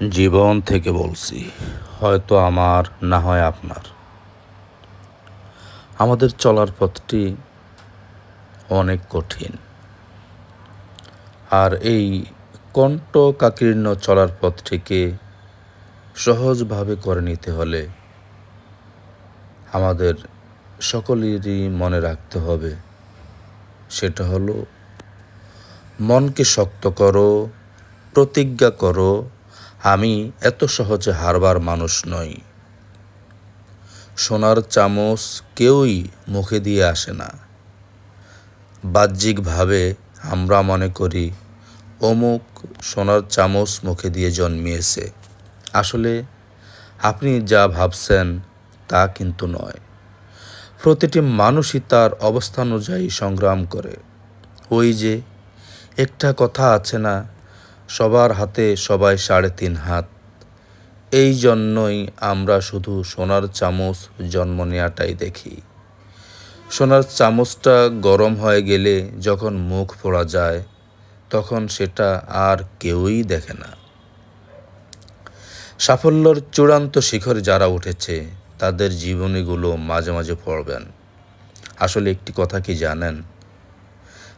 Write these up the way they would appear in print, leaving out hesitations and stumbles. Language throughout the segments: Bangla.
জীবন থেকে বলছি, হয়তো আমার, না হয় আপনার। আমাদের চলার পথটি অনেক কঠিন। আর এই কণ্টকাকীর্ণ চলার পথটিকে সহজভাবে করে নিতে হলে আমাদের সকলেরই মনে রাখতে হবে, সেটা হলো মনকে শক্ত করো, প্রতিজ্ঞা করো, আমি এত সহজে হারবার মানুষ নই। সোনার চামচ কেউই মুখে দিয়ে আসে না। বাহ্যিকভাবে আমরা মনে করি অমুক সোনার চামচ মুখে দিয়ে জন্মিয়েছে। আসলে আপনি যা ভাবছেন তা কিন্তু নয়। প্রতিটি মানুষই তার অবস্থান অনুযায়ী সংগ্রাম করে। ওই যে একটা কথা আছে না, সবার হাতে সবাই 3.5 হাত। এই জন্যই আমরা শুধু সোনার চামচ জন্ম নেওয়াটাই দেখি। সোনার চামচটা গরম হয়ে গেলে যখন মুখ পোড়া যায়, তখন সেটা আর কেউই দেখে না। সাফল্যের চূড়ান্ত শিখরে যারা উঠেছে তাদের জীবনীগুলো মাঝে মাঝে পড়বেন। আসলে একটি কথা কি জানেন?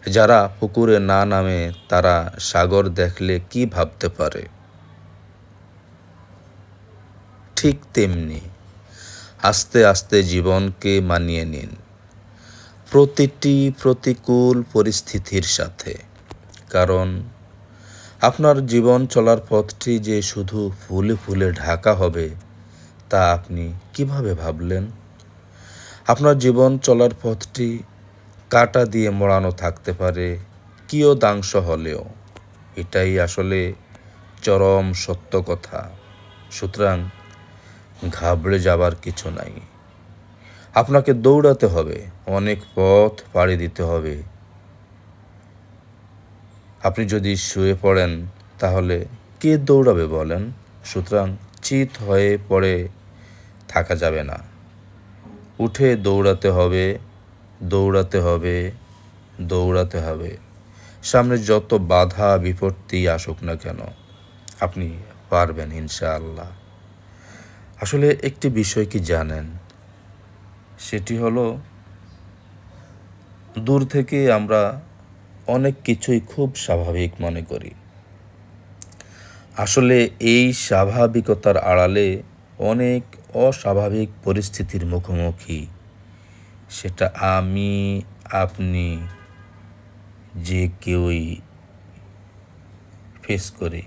যারা পুকুরে না নামে তারা সাগর দেখলে কি ভাবতে পারে? ঠিক তেমনি আস্তে আস্তে জীবনকে মানিয়ে নিন প্রতিটি প্রতিকূল পরিস্থিতির সাথে। কারণ আপনার জীবন চলার পথটি যে শুধু ফুলে ফুলে ঢাকা হবে তা আপনি কিভাবে ভাবলেন? আপনার জীবন চলার পথটি কাঁটা দিয়ে মোড়ানো থাকতে পারে কিয়দাংশ হলেও। এটাই আসলে চরম সত্য কথা। সুতরাং ঘাবড়ে যাবার কিছু নাই। আপনাকে দৌড়াতে হবে, অনেক পথ পাড়ি দিতে হবে। আপনি যদি শুয়ে পড়েন তাহলে কে দৌড়াবে বলেন? সুতরাং চিত হয়ে পড়ে থাকা যাবে না। উঠে দৌড়াতে হবে, দৌড়াতে হবে, দৌড়াতে হবে। সামনে যত বাধা বিপত্তি আসুক না কেন আপনি পারবেন ইনশাআল্লাহ। আসলে একটি বিষয় কি জানেন? সেটি হলো দূর থেকে আমরা অনেক কিছুই খুব স্বাভাবিক মনে করি। আসলে এই স্বাভাবিকতার আড়ালে অনেক অস্বাভাবিক পরিস্থিতির মুখোমুখি। সেটা আমি, আপনি যে কেউই ফেস করি।